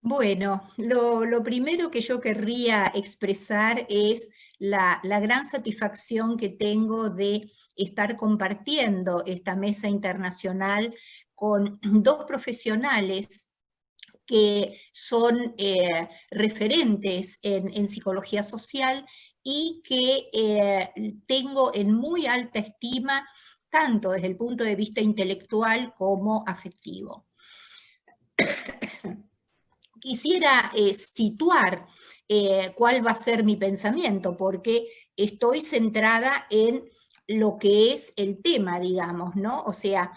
Bueno, lo primero que yo querría expresar es la gran satisfacción que tengo de estar compartiendo esta mesa internacional con dos profesionales que son referentes en psicología social y que tengo en muy alta estima, tanto desde el punto de vista intelectual como afectivo. Quisiera situar cuál va a ser mi pensamiento, porque estoy centrada en lo que es el tema, digamos, ¿no? O sea,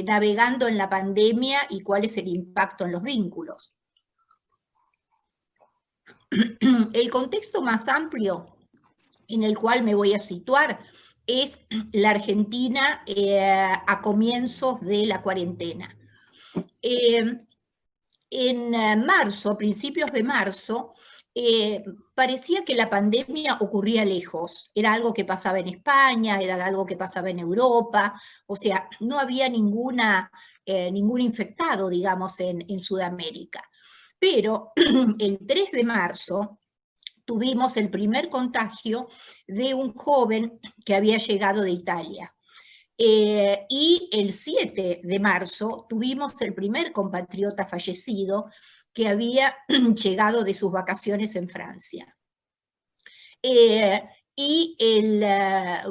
navegando en la pandemia y cuál es el impacto en los vínculos. El contexto más amplio en el cual me voy a situar es la Argentina a comienzos de la cuarentena. En marzo, a principios de marzo, parecía que la pandemia ocurría lejos. Era algo que pasaba en España, era algo que pasaba en Europa, o sea, no había ningún infectado, digamos, en Sudamérica. Pero el 3 de marzo tuvimos el primer contagio de un joven que había llegado de Italia. Y el 7 de marzo tuvimos el primer compatriota fallecido que había llegado de sus vacaciones en Francia. Y el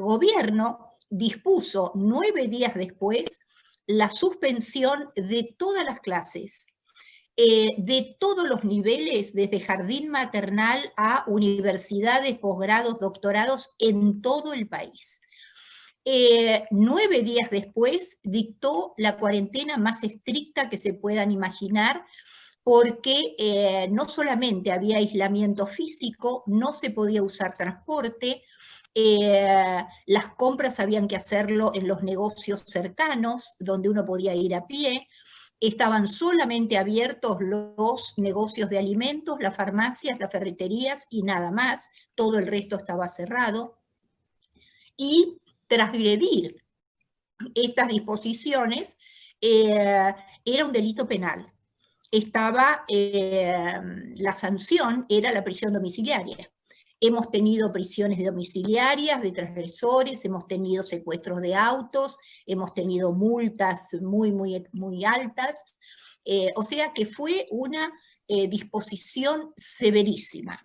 gobierno dispuso 9 días después la suspensión de todas las clases, de todos los niveles, desde jardín maternal a universidades, posgrados, doctorados en todo el país. 9 días después dictó la cuarentena más estricta que se puedan imaginar, porque no solamente había aislamiento físico, no se podía usar transporte, las compras habían que hacerlo en los negocios cercanos, donde uno podía ir a pie, estaban solamente abiertos los negocios de alimentos, las farmacias, las ferreterías y nada más, todo el resto estaba cerrado. Y transgredir estas disposiciones era un delito penal. La sanción era la prisión domiciliaria. Hemos tenido prisiones domiciliarias de transgresores, hemos tenido secuestros de autos, hemos tenido multas muy, muy, muy altas. O sea que fue una disposición severísima,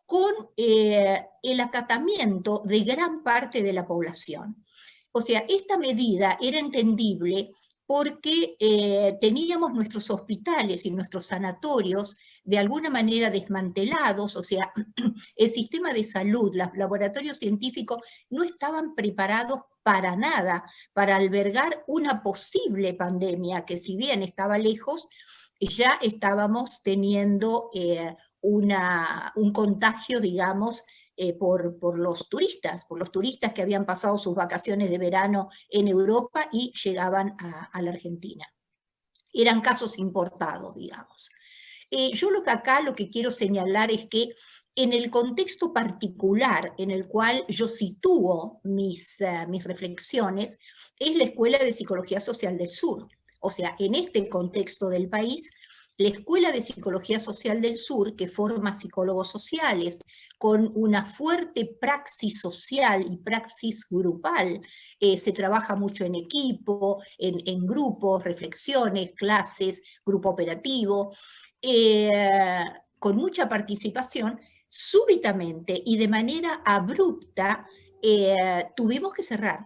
con el acatamiento de gran parte de la población. O sea, esta medida era entendible porque teníamos nuestros hospitales y nuestros sanatorios de alguna manera desmantelados, o sea, el sistema de salud, los laboratorios científicos no estaban preparados para nada para albergar una posible pandemia que, si bien estaba lejos, ya estábamos teniendo un contagio, digamos, por los turistas que habían pasado sus vacaciones de verano en Europa y llegaban a la Argentina. Eran casos importados, digamos. Yo acá lo que quiero señalar es que en el contexto particular en el cual yo sitúo mis reflexiones es la Escuela de Psicología Social del Sur. O sea, en este contexto del país, la Escuela de Psicología Social del Sur, que forma psicólogos sociales con una fuerte praxis social y praxis grupal, se trabaja mucho en equipo, en grupos, reflexiones, clases, grupo operativo, con mucha participación. Súbitamente y de manera abrupta tuvimos que cerrar.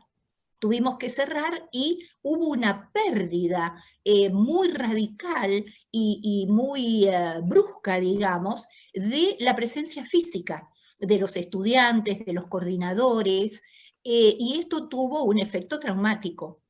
Tuvimos que cerrar y hubo una pérdida muy radical y muy brusca, digamos, de la presencia física de los estudiantes, de los coordinadores, y esto tuvo un efecto traumático.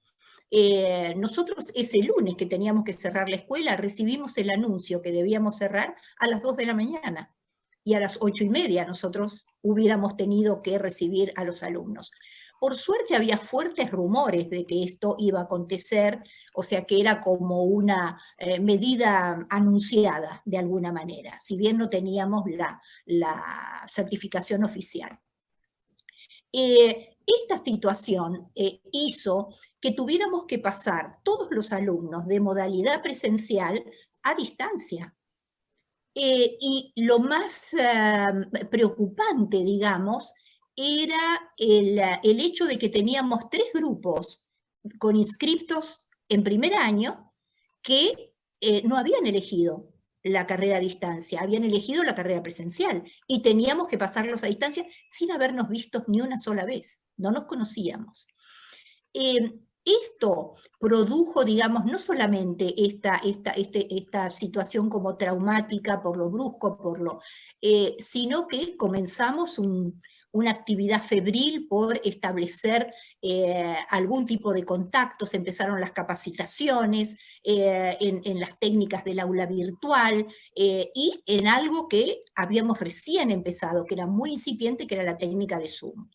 Nosotros ese lunes que teníamos que cerrar la escuela, recibimos el anuncio que debíamos cerrar a las 2 de la mañana. Y a las 8:30 nosotros hubiéramos tenido que recibir a los alumnos. Por suerte había fuertes rumores de que esto iba a acontecer, o sea que era como una medida anunciada de alguna manera, si bien no teníamos la certificación oficial. Esta situación hizo que tuviéramos que pasar todos los alumnos de modalidad presencial a distancia. Y lo más preocupante, digamos, era el hecho de que teníamos 3 grupos con inscriptos en primer año que no habían elegido la carrera a distancia, habían elegido la carrera presencial y teníamos que pasarlos a distancia sin habernos visto ni una sola vez, no nos conocíamos. Esto produjo, digamos, no solamente esta situación como traumática por lo brusco, sino que comenzamos una actividad febril por establecer algún tipo de contactos, empezaron las capacitaciones en las técnicas del aula virtual y en algo que habíamos recién empezado, que era muy incipiente, que era la técnica de Zoom.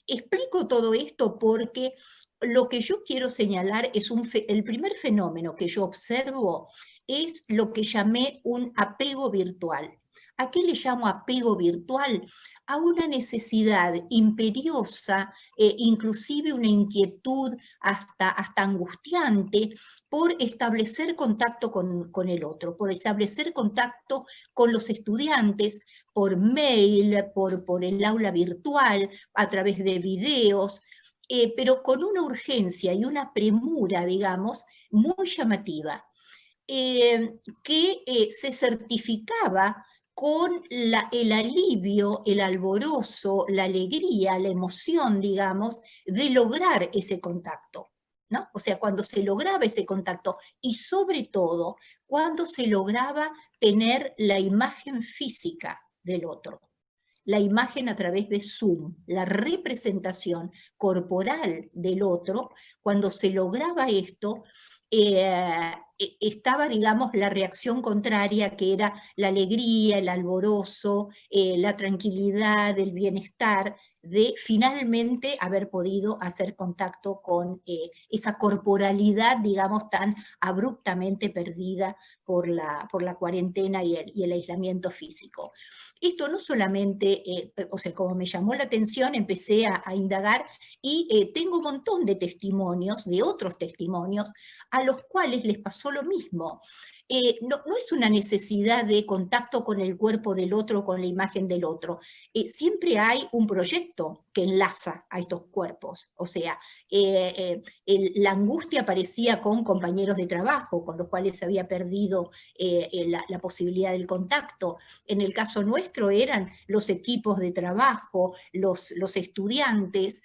Explico todo esto porque lo que yo quiero señalar es el primer fenómeno que yo observo es lo que llamé un apego virtual. ¿A qué le llamo apego virtual? A una necesidad imperiosa, inclusive una inquietud hasta angustiante, por establecer contacto con el otro, por establecer contacto con los estudiantes, por mail, por el aula virtual, a través de videos, pero con una urgencia y una premura, digamos, muy llamativa, que se certificaba con el alivio, el alborozo, la alegría, la emoción, digamos, de lograr ese contacto, ¿no? O sea, cuando se lograba ese contacto y sobre todo cuando se lograba tener la imagen física del otro, la imagen a través de Zoom, la representación corporal del otro, cuando se lograba esto, estaba, digamos, la reacción contraria, que era la alegría, el alborozo, la tranquilidad, el bienestar, de finalmente haber podido hacer contacto con esa corporalidad, digamos, tan abruptamente perdida por la cuarentena y el aislamiento físico. Esto no solamente, o sea, como me llamó la atención, empecé a indagar y tengo un montón de testimonios, de otros testimonios, a los cuales les pasó lo mismo. No es una necesidad de contacto con el cuerpo del otro, con la imagen del otro. Siempre hay un proyecto que enlaza a estos cuerpos. O sea, la angustia aparecía con compañeros de trabajo, con los cuales se había perdido la posibilidad del contacto. En el caso nuestro eran los equipos de trabajo, los estudiantes,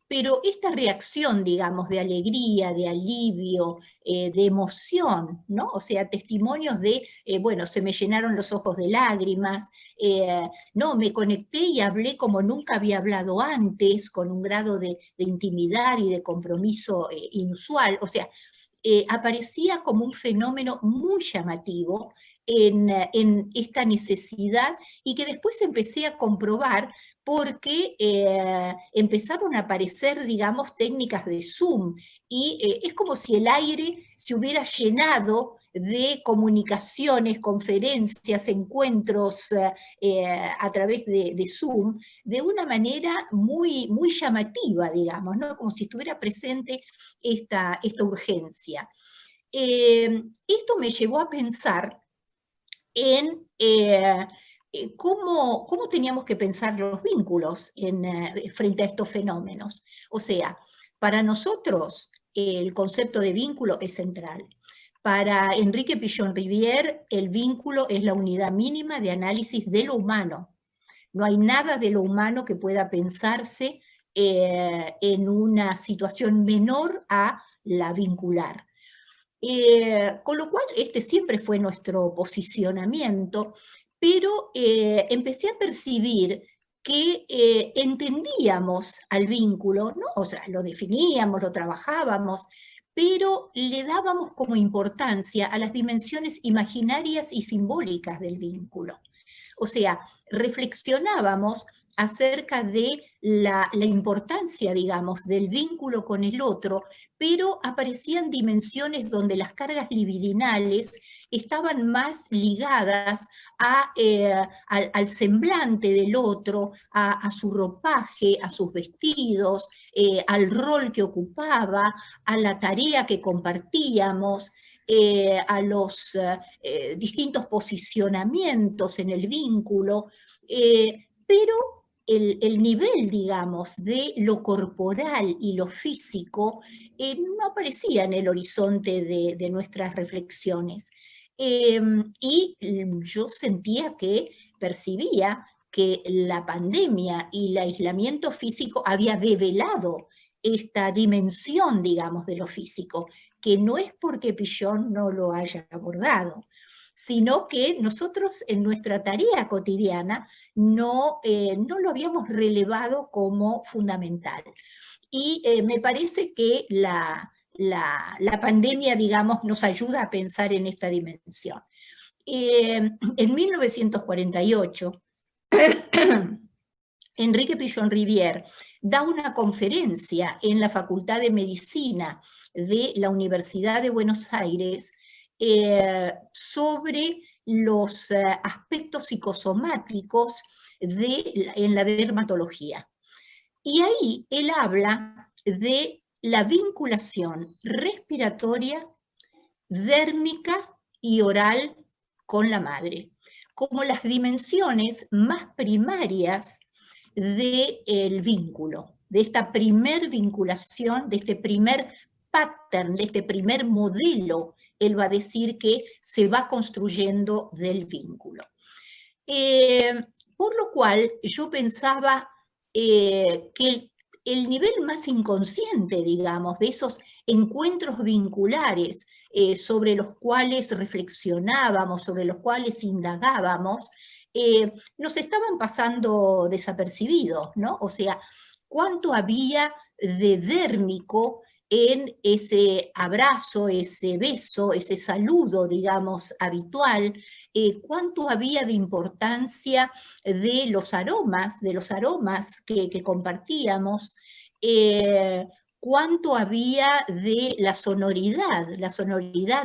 pero esta reacción, digamos, de alegría, de alivio, de emoción, ¿no? O sea, testimonios de, bueno, se me llenaron los ojos de lágrimas, no, me conecté y hablé como nunca había hablado antes, con un grado de intimidad y de compromiso inusual. O sea, aparecía como un fenómeno muy llamativo en esta necesidad y que después empecé a comprobar porque empezaron a aparecer, digamos, técnicas de Zoom y es como si el aire se hubiera llenado de comunicaciones, conferencias, encuentros a través de Zoom, de una manera muy, muy llamativa, digamos, ¿no? Como si estuviera presente esta urgencia. Esto me llevó a pensar en cómo teníamos que pensar los vínculos frente a estos fenómenos. O sea, para nosotros el concepto de vínculo es central. Para Enrique Pichon-Rivière, el vínculo es la unidad mínima de análisis de lo humano. No hay nada de lo humano que pueda pensarse en una situación menor a la vincular. Con lo cual, este siempre fue nuestro posicionamiento, pero empecé a percibir que entendíamos al vínculo, ¿no? O sea, lo definíamos, lo trabajábamos, pero le dábamos como importancia a las dimensiones imaginarias y simbólicas del vínculo. O sea, reflexionábamos acerca de la importancia, digamos, del vínculo con el otro, pero aparecían dimensiones donde las cargas libidinales estaban más ligadas al semblante del otro, a su ropaje, a sus vestidos, al rol que ocupaba, a la tarea que compartíamos. a los distintos posicionamientos en el vínculo, pero el nivel, digamos, de lo corporal y lo físico no aparecía en el horizonte de nuestras reflexiones. Y yo sentía percibía que la pandemia y el aislamiento físico había develado esta dimensión, digamos, de lo físico, que no es porque Pichon no lo haya abordado, sino que nosotros en nuestra tarea cotidiana no lo habíamos relevado como fundamental. Y me parece que la pandemia, digamos, nos ayuda a pensar en esta dimensión. En 1948, Enrique Pichon Rivière da una conferencia en la Facultad de Medicina de la Universidad de Buenos Aires sobre los aspectos psicosomáticos en la dermatología. Y ahí él habla de la vinculación respiratoria, dérmica y oral con la madre, como las dimensiones más primarias del vínculo, de esta primer vinculación, de este primer pattern, de este primer modelo, él va a decir que se va construyendo del vínculo. Por lo cual yo pensaba que el nivel más inconsciente, digamos, de esos encuentros vinculares sobre los cuales reflexionábamos, sobre los cuales indagábamos, nos estaban pasando desapercibidos, ¿no? O sea, cuánto había de dérmico en ese abrazo, ese beso, ese saludo, digamos, habitual, cuánto había de importancia de los aromas que compartíamos, cuánto había de la sonoridad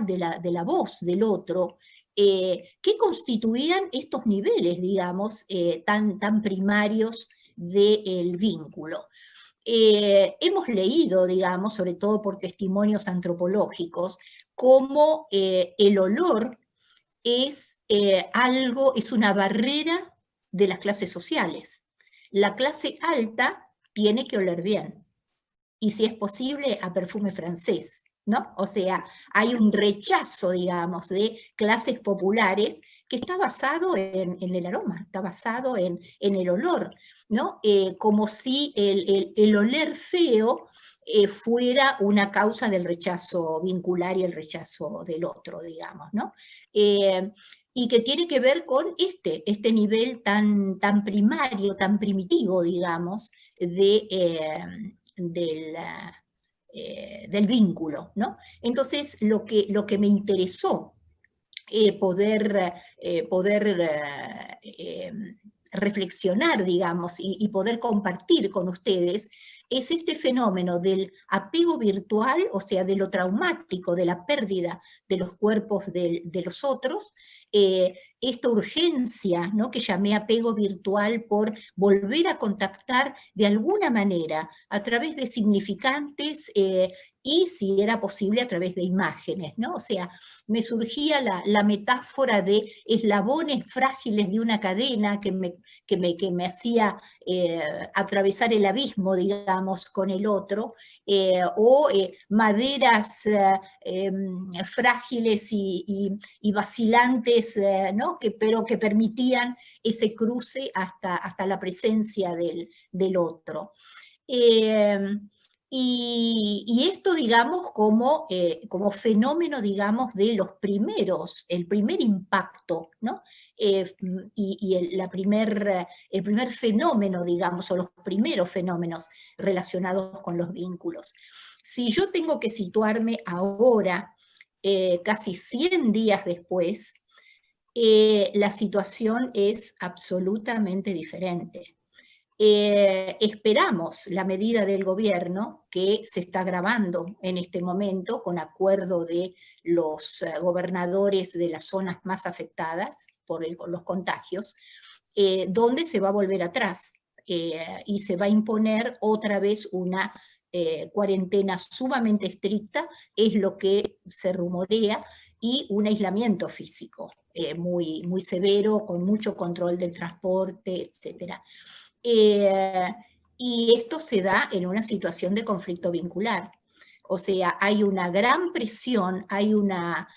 de la voz del otro, que constituían estos niveles, digamos, tan primarios del vínculo. Hemos leído, digamos, sobre todo por testimonios antropológicos, cómo el olor es es una barrera de las clases sociales. La clase alta tiene que oler bien, y si es posible, a perfume francés, ¿no? O sea, hay un rechazo, digamos, de clases populares que está basado en el aroma, está basado en el olor, ¿no? Como si el oler feo fuera una causa del rechazo vincular y el rechazo del otro, digamos, ¿no? Y que tiene que ver con este nivel tan primario, tan primitivo, digamos, del vínculo, ¿no? Entonces, lo que me interesó poder reflexionar, digamos, y poder compartir con ustedes, es este fenómeno del apego virtual, o sea, de lo traumático, de la pérdida de los cuerpos de los otros, esta urgencia, ¿no?, que llamé apego virtual, por volver a contactar de alguna manera a través de significantes y, si era posible, a través de imágenes, ¿no? O sea, me surgía la metáfora de eslabones frágiles de una cadena que me hacía atravesar el abismo, digamos, con el otro, o maderas frágiles y vacilantes, ¿no?, pero que permitían ese cruce hasta la presencia del otro. Y esto, digamos, como fenómeno, digamos, de los primeros, el primer impacto, ¿no? Y el primer fenómeno, digamos, o los primeros fenómenos relacionados con los vínculos. Si yo tengo que situarme ahora, casi 100 días después, la situación es absolutamente diferente. Esperamos la medida del gobierno que se está grabando en este momento, con acuerdo de los gobernadores de las zonas más afectadas por los contagios, donde se va a volver atrás y se va a imponer otra vez una cuarentena sumamente estricta, es lo que se rumorea, y un aislamiento físico muy, muy severo, con mucho control del transporte, etc. Y esto se da en una situación de conflicto vincular. O sea, hay una gran presión, hay una,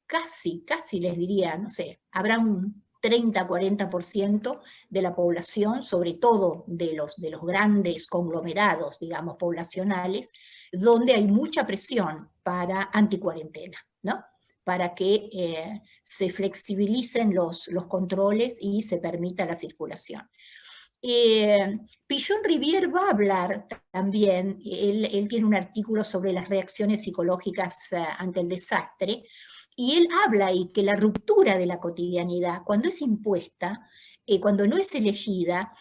casi les diría, no sé, habrá un 30-40% de la población, sobre todo de los grandes conglomerados, digamos, poblacionales, donde hay mucha presión para anticuarentena, ¿no? Para que se flexibilicen los controles y se permita la circulación. Pillon Rivière va a hablar también, él tiene un artículo sobre las reacciones psicológicas ante el desastre, y él habla ahí que la ruptura de la cotidianidad, cuando es impuesta, cuando no es elegida,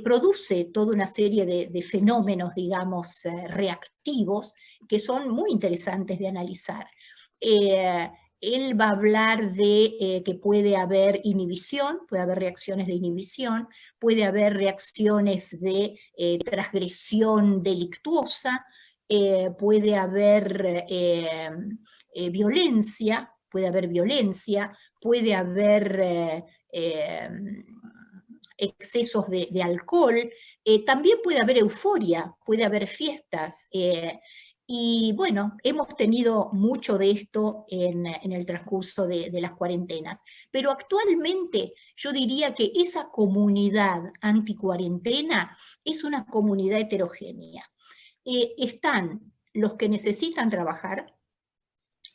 produce toda una serie de fenómenos, digamos, reactivos, que son muy interesantes de analizar. Él va a hablar de que puede haber inhibición, puede haber reacciones de inhibición, puede haber reacciones de transgresión delictuosa, puede haber violencia, puede haber excesos de alcohol, también puede haber euforia, puede haber fiestas, y bueno, hemos tenido mucho de esto en el transcurso de las cuarentenas, pero actualmente yo diría que esa comunidad anticuarentena es una comunidad heterogénea. Están los que necesitan trabajar,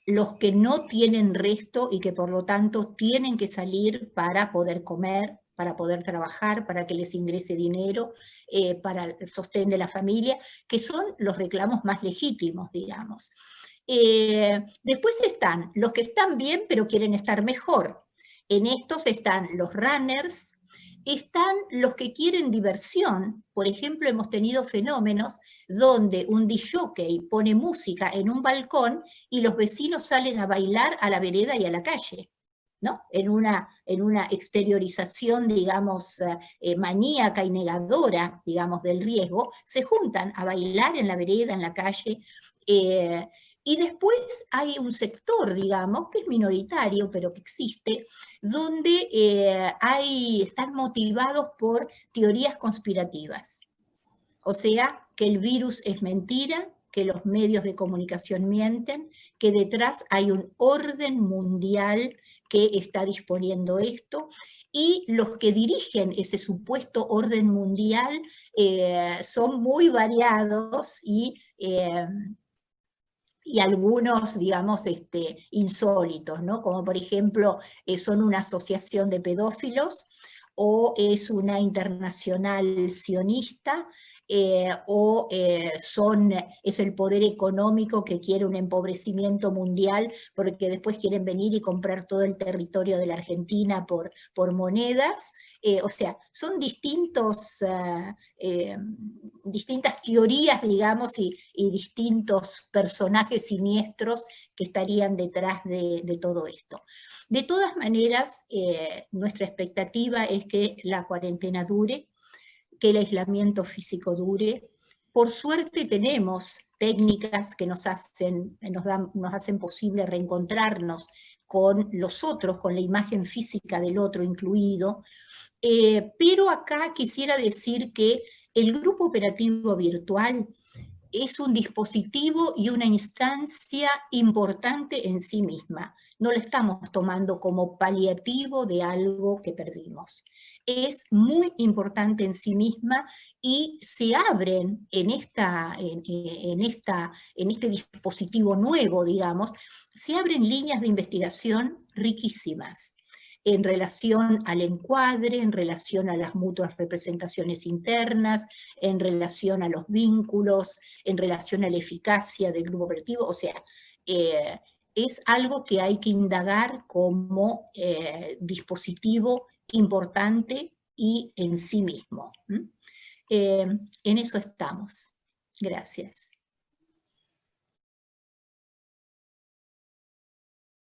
los que no tienen resto y que por lo tanto tienen que salir para poder comer, para poder trabajar, para que les ingrese dinero, para el sostén de la familia, que son los reclamos más legítimos, digamos. Después están los que están bien pero quieren estar mejor. En estos están los runners, están los que quieren diversión. Por ejemplo, hemos tenido fenómenos donde un disc-jockey pone música en un balcón y los vecinos salen a bailar a la vereda y a la calle, ¿no? En una exteriorización, digamos, maníaca y negadora, digamos, del riesgo, se juntan a bailar en la vereda, en la calle. Y después hay un sector, digamos, que es minoritario, pero que existe, donde están motivados por teorías conspirativas. O sea, que el virus es mentira, que los medios de comunicación mienten, que detrás hay un orden mundial que está disponiendo esto, y los que dirigen ese supuesto orden mundial son muy variados y algunos, digamos, insólitos, ¿no? Como por ejemplo, son una asociación de pedófilos, o es una internacional sionista, o es el poder económico que quiere un empobrecimiento mundial porque después quieren venir y comprar todo el territorio de la Argentina por monedas. O sea, son distintas teorías, digamos, y distintos personajes siniestros que estarían detrás de todo esto. De todas maneras, nuestra expectativa es que la cuarentena dure, que el aislamiento físico dure. Por suerte tenemos técnicas que nos hacen posible reencontrarnos con los otros, con la imagen física del otro incluido, pero acá quisiera decir que el grupo operativo virtual es un dispositivo y una instancia importante en sí misma. No la estamos tomando como paliativo de algo que perdimos. Es muy importante en sí misma, y se abren en este dispositivo nuevo, digamos, se abren líneas de investigación riquísimas en relación al encuadre, en relación a las mutuas representaciones internas, en relación a los vínculos, en relación a la eficacia del grupo operativo. O sea, es algo que hay que indagar como dispositivo importante y en sí mismo. En eso estamos. Gracias.